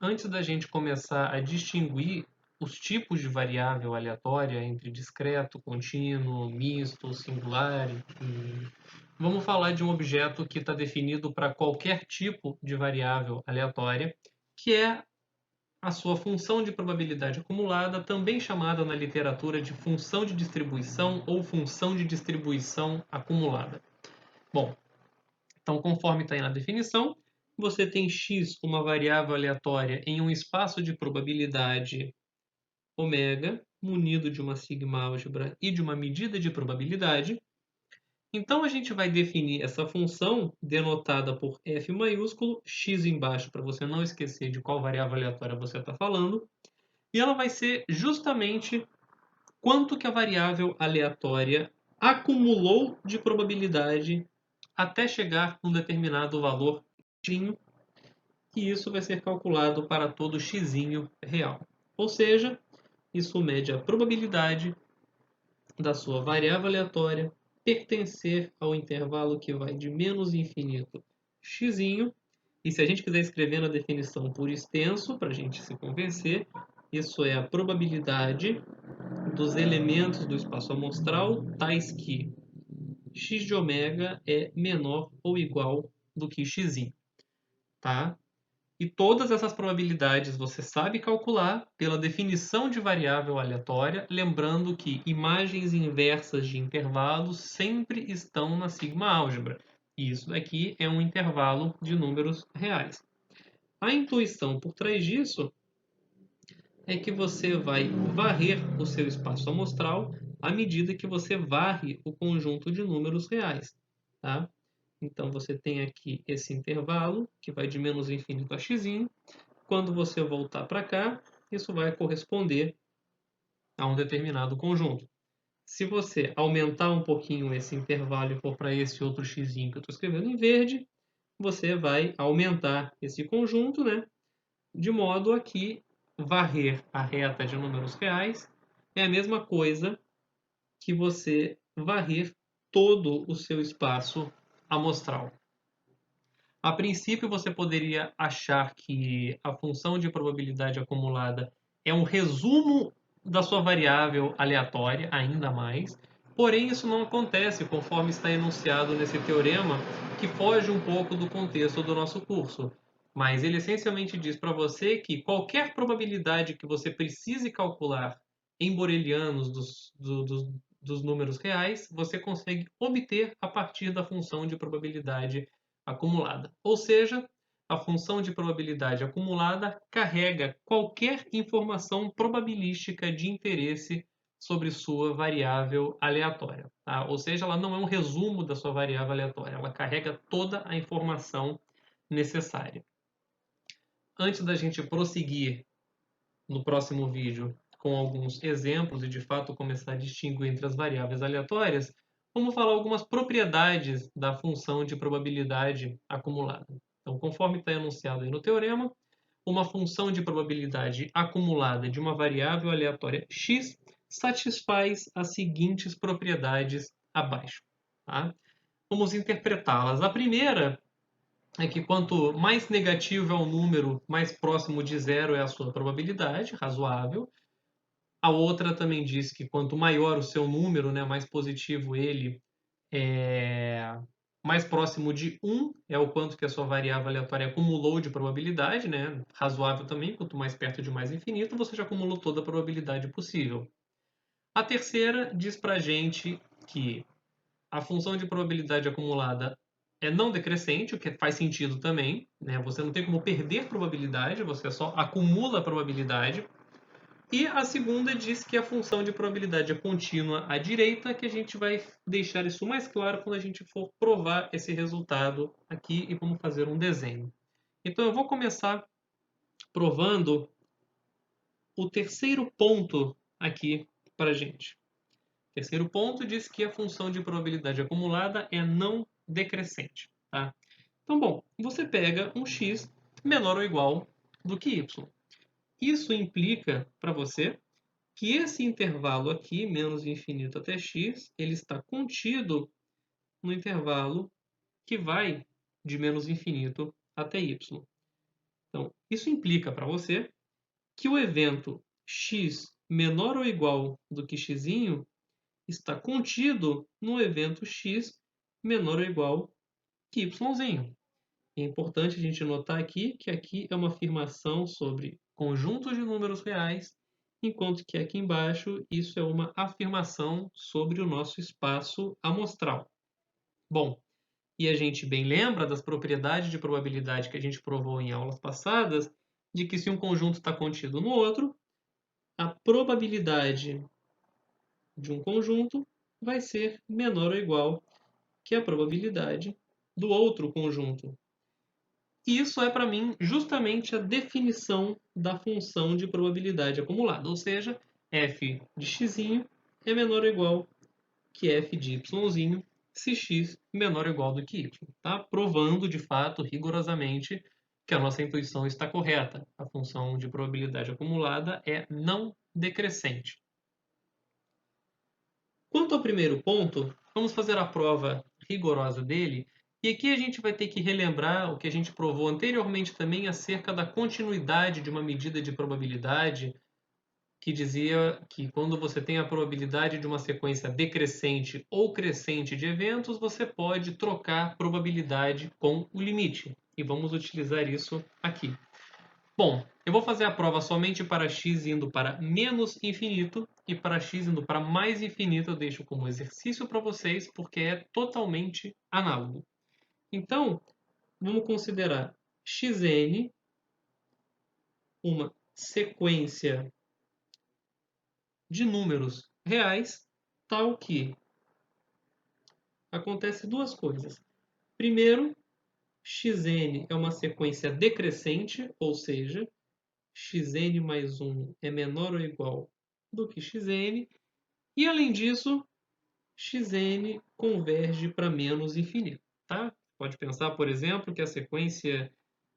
Antes da gente começar a distinguir os tipos de variável aleatória entre discreto, contínuo, misto, singular, vamos falar de um objeto que está definido para qualquer tipo de variável aleatória, que é a sua função de probabilidade acumulada, também chamada na literatura de função de distribuição ou função de distribuição acumulada. Bom, então, conforme está aí na definição, você tem x, uma variável aleatória, em um espaço de probabilidade ômega, munido de uma sigma-álgebra e de uma medida de probabilidade. Então, a gente vai definir essa função, denotada por f maiúsculo, x embaixo, para você não esquecer de qual variável aleatória você está falando, e ela vai ser justamente quanto que a variável aleatória acumulou de probabilidade até chegar num determinado valor x, e isso vai ser calculado para todo x real. Ou seja, isso mede a probabilidade da sua variável aleatória pertencer ao intervalo que vai de menos infinito x, e se a gente quiser escrever na definição por extenso, para a gente se convencer, isso é a probabilidade dos elementos do espaço amostral tais que x de ômega é menor ou igual do que x, tá? E todas essas probabilidades você sabe calcular pela definição de variável aleatória, lembrando que imagens inversas de intervalos sempre estão na sigma-álgebra. E isso daqui é um intervalo de números reais. A intuição por trás disso é que você vai varrer o seu espaço amostral à medida que você varre o conjunto de números reais, tá? Então, você tem aqui esse intervalo, que vai de menos infinito a x. Quando você voltar para cá, isso vai corresponder a um determinado conjunto. Se você aumentar um pouquinho esse intervalo e for para esse outro x que eu estou escrevendo em verde, você vai aumentar esse conjunto, né? De modo a que varrer a reta de números reais é a mesma coisa que você varrer todo o seu espaço amostral. A princípio, você poderia achar que a função de probabilidade acumulada é um resumo da sua variável aleatória, ainda mais. Porém, isso não acontece conforme está enunciado nesse teorema, que foge um pouco do contexto do nosso curso. Mas ele essencialmente diz para você que qualquer probabilidade que você precise calcular em borelianos dos números reais, você consegue obter a partir da função de probabilidade acumulada. Ou seja, a função de probabilidade acumulada carrega qualquer informação probabilística de interesse sobre sua variável aleatória. Tá? Ou seja, ela não é um resumo da sua variável aleatória, ela carrega toda a informação necessária. Antes da gente prosseguir no próximo vídeo com alguns exemplos e de fato começar a distinguir entre as variáveis aleatórias, vamos falar algumas propriedades da função de probabilidade acumulada. Então, conforme está enunciado aí no teorema, uma função de probabilidade acumulada de uma variável aleatória x satisfaz as seguintes propriedades abaixo. Tá? Vamos interpretá-las. A primeira é que quanto mais negativo é o número, mais próximo de zero é a sua probabilidade, razoável. A outra também diz que quanto maior o seu número, né, mais positivo ele, é mais próximo de 1 é o quanto que a sua variável aleatória acumulou de probabilidade, né? Razoável também, quanto mais perto de mais infinito, você já acumulou toda a probabilidade possível. A terceira diz para a gente que a função de probabilidade acumulada é não decrescente, o que faz sentido também, né? Você não tem como perder probabilidade, você só acumula a probabilidade. E a segunda diz que a função de probabilidade é contínua à direita, que a gente vai deixar isso mais claro quando a gente for provar esse resultado aqui e vamos fazer um desenho. Então eu vou começar provando o terceiro ponto aqui para a gente. O terceiro ponto diz que a função de probabilidade acumulada é não decrescente. Tá? Então, bom, você pega um x menor ou igual do que y. Isso implica para você que esse intervalo aqui, menos infinito até x, ele está contido no intervalo que vai de menos infinito até y. Então, Isso implica para você que o evento x menor ou igual do que x está contido no evento x menor ou igual que y. É importante a gente notar aqui que aqui é uma afirmação sobre conjuntos de números reais, enquanto que aqui embaixo isso é uma afirmação sobre o nosso espaço amostral. Bom, e a gente bem lembra das propriedades de probabilidade que a gente provou em aulas passadas, de que se um conjunto está contido no outro, a probabilidade de um conjunto vai ser menor ou igual que a probabilidade do outro conjunto. E isso é, para mim, justamente a definição da função de probabilidade acumulada, ou seja, f de x é menor ou igual que f de y, se x menor ou igual do que y. Tá? Provando, de fato, rigorosamente, que a nossa intuição está correta. A função de probabilidade acumulada é não decrescente. Quanto ao primeiro ponto, vamos fazer a prova rigorosa dele. E aqui a gente vai ter que relembrar o que a gente provou anteriormente também acerca da continuidade de uma medida de probabilidade, que dizia que quando você tem a probabilidade de uma sequência decrescente ou crescente de eventos, você pode trocar probabilidade com o limite. E vamos utilizar isso aqui. Bom, eu vou fazer a prova somente para x indo para menos infinito e para x indo para mais infinito eu deixo como exercício para vocês porque é totalmente análogo. Então, vamos considerar xn uma sequência de números reais, tal que acontece duas coisas. Primeiro, xn é uma sequência decrescente, ou seja, xn mais 1 é menor ou igual do que xn, e além disso, xn converge para menos infinito. Tá? Pode pensar, por exemplo, que a sequência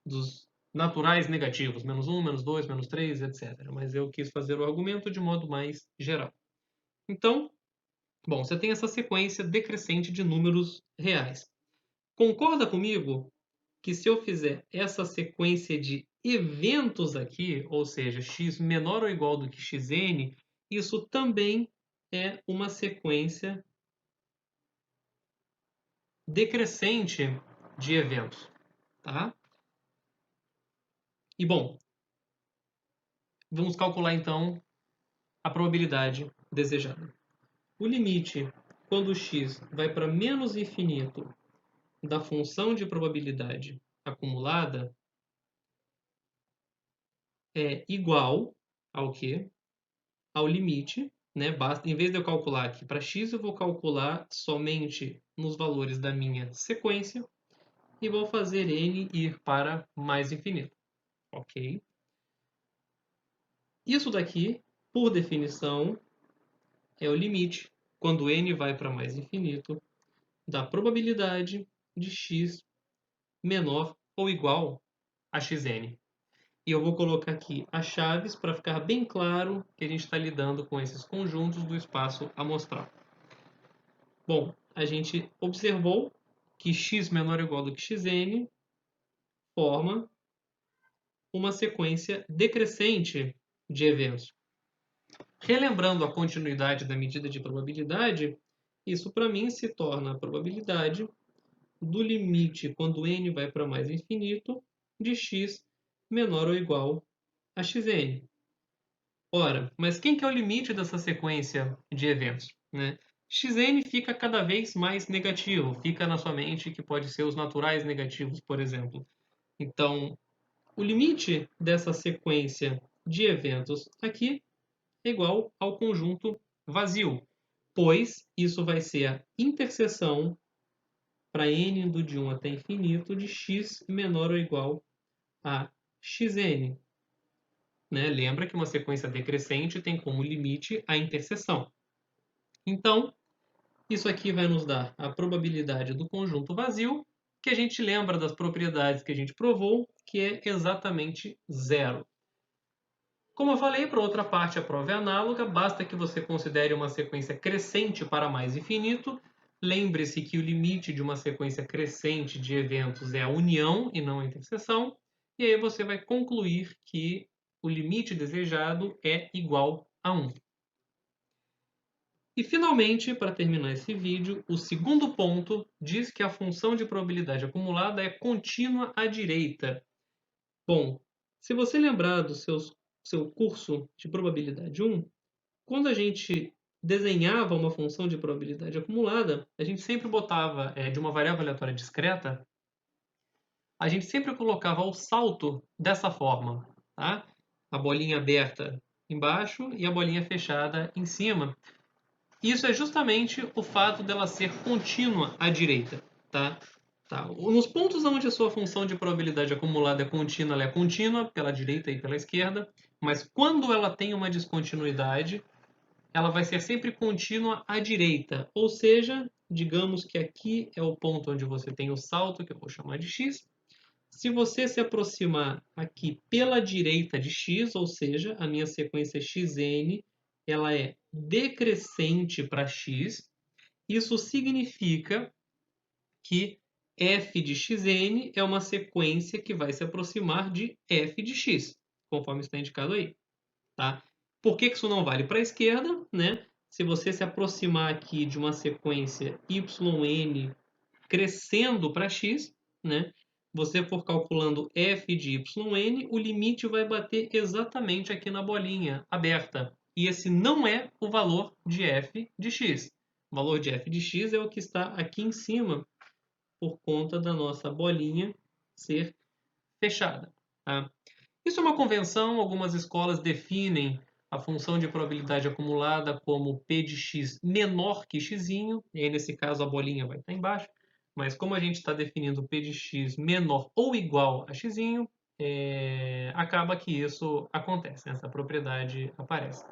dos naturais negativos, menos 1, menos 2, menos 3, etc. Mas eu quis fazer o argumento de modo mais geral. Então, bom, você tem essa sequência decrescente de números reais. Concorda comigo que se eu fizer essa sequência de eventos aqui, ou seja, x menor ou igual do que xn, isso também é uma sequência decrescente de eventos, tá? E bom, vamos calcular então a probabilidade desejada. O limite quando x vai para menos infinito da função de probabilidade acumulada é igual ao quê? Ao limite, né? Basta, em vez de eu calcular aqui para x, eu vou calcular somente nos valores da minha sequência e vou fazer n ir para mais infinito, ok? Isso daqui, por definição, é o limite, quando n vai para mais infinito, da probabilidade de x menor ou igual a xn. E eu vou colocar aqui as chaves para ficar bem claro que a gente está lidando com esses conjuntos do espaço amostral. Bom, a gente observou que x menor ou igual do que xn forma uma sequência decrescente de eventos. Relembrando a continuidade da medida de probabilidade, isso para mim se torna a probabilidade do limite quando n vai para mais infinito de x menor ou igual a xn. Ora, mas quem que é o limite dessa sequência de eventos, né? Xn fica cada vez mais negativo, fica na sua mente que pode ser os naturais negativos, por exemplo. Então, o limite dessa sequência de eventos aqui é igual ao conjunto vazio, pois isso vai ser a interseção para n indo de 1 até infinito de x menor ou igual a xn. Né? Lembra que uma sequência decrescente tem como limite a interseção. Então, isso aqui vai nos dar a probabilidade do conjunto vazio, que a gente lembra das propriedades que a gente provou, que é exatamente zero. Como eu falei, para outra parte a prova é análoga, basta que você considere uma sequência crescente para mais infinito. Lembre-se que o limite de uma sequência crescente de eventos é a união e não a interseção. e aí você vai concluir que o limite desejado é igual a 1. E finalmente, para terminar esse vídeo, o segundo ponto diz que a função de probabilidade acumulada é contínua à direita. Bom, se você lembrar do seu curso de probabilidade 1, quando a gente desenhava uma função de probabilidade acumulada, a gente sempre botava de uma variável aleatória discreta, a gente sempre colocava o salto dessa forma, tá? A bolinha aberta embaixo e a bolinha fechada em cima. Isso é justamente o fato dela ser contínua à direita, tá? Nos pontos onde a sua função de probabilidade acumulada é contínua, ela é contínua pela direita e pela esquerda, mas quando ela tem uma descontinuidade, ela vai ser sempre contínua à direita. Ou seja, digamos que aqui é o ponto onde você tem o salto, que eu vou chamar de x. Se você se aproximar aqui pela direita de x, ou seja, a minha sequência xn, ela é decrescente para x, isso significa que f de xn é uma sequência que vai se aproximar de f de x, conforme está indicado aí. Tá? Por que isso não vale para a esquerda? Né? Se você se aproximar aqui de uma sequência yn crescendo para x, né? Você for calculando f de yn, o limite vai bater exatamente aqui na bolinha aberta. E esse não é o valor de f de x. O valor de f de x é o que está aqui em cima, por conta da nossa bolinha ser fechada. Tá? Isso é uma convenção, algumas escolas definem a função de probabilidade acumulada como p de x menor que x, e aí nesse caso a bolinha vai estar embaixo, mas como a gente está definindo p de x menor ou igual a x, acaba que isso acontece, essa propriedade aparece.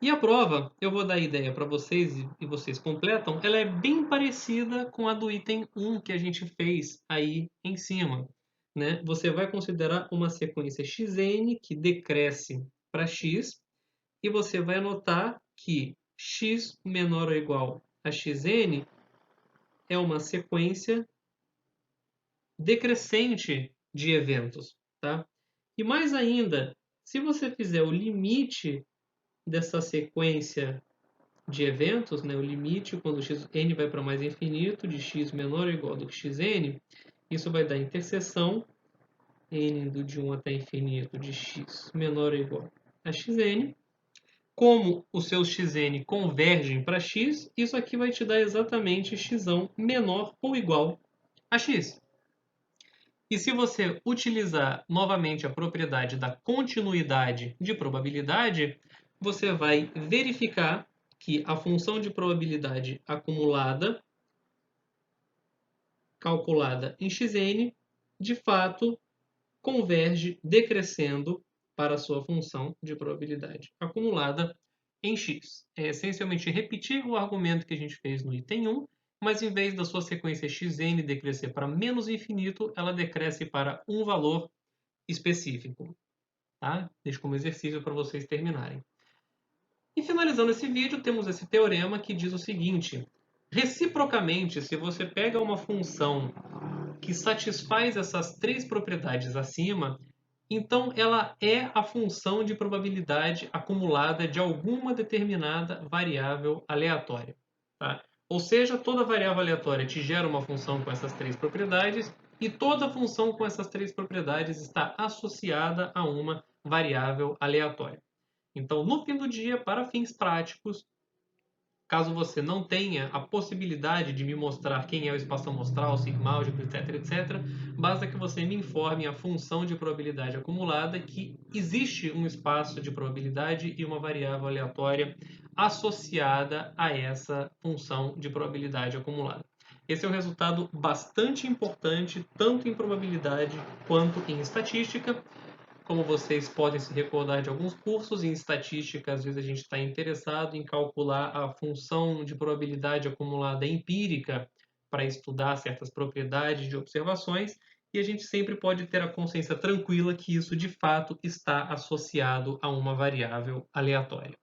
E a prova, eu vou dar a ideia para vocês e vocês completam, ela é bem parecida com a do item 1 que a gente fez aí em cima. Né? Você vai considerar uma sequência xn que decresce para x e você vai notar que x menor ou igual a xn é uma sequência decrescente de eventos. Tá? E mais ainda, se você fizer o limite dessa sequência de eventos, né, o limite quando xn vai para mais infinito de x menor ou igual do que xn, isso vai dar interseção n de 1 até infinito de x menor ou igual a xn. Como os seus xn convergem para x, isso aqui vai te dar exatamente x menor ou igual a x. E se você utilizar novamente a propriedade da continuidade de probabilidade, você vai verificar que a função de probabilidade acumulada, calculada em xn, de fato converge decrescendo para a sua função de probabilidade acumulada em x. É essencialmente repetir o argumento que a gente fez no item 1, mas em vez da sua sequência xn decrescer para menos infinito, ela decresce para um valor específico. Tá? Deixo como exercício para vocês terminarem. E finalizando esse vídeo, temos esse teorema que diz o seguinte: reciprocamente, se você pega uma função que satisfaz essas três propriedades acima, então ela é a função de probabilidade acumulada de alguma determinada variável aleatória. Tá? Ou seja, toda variável aleatória te gera uma função com essas três propriedades e toda função com essas três propriedades está associada a uma variável aleatória. Então, no fim do dia, para fins práticos, caso você não tenha a possibilidade de me mostrar quem é o espaço amostral, sigma álgebra, etc, etc, basta que você me informe a função de probabilidade acumulada que existe um espaço de probabilidade e uma variável aleatória associada a essa função de probabilidade acumulada. Esse é um resultado bastante importante, tanto em probabilidade quanto em estatística. Como vocês podem se recordar de alguns cursos, em estatística, às vezes a gente está interessado em calcular a função de probabilidade acumulada empírica para estudar certas propriedades de observações, e a gente sempre pode ter a consciência tranquila que isso de fato está associado a uma variável aleatória.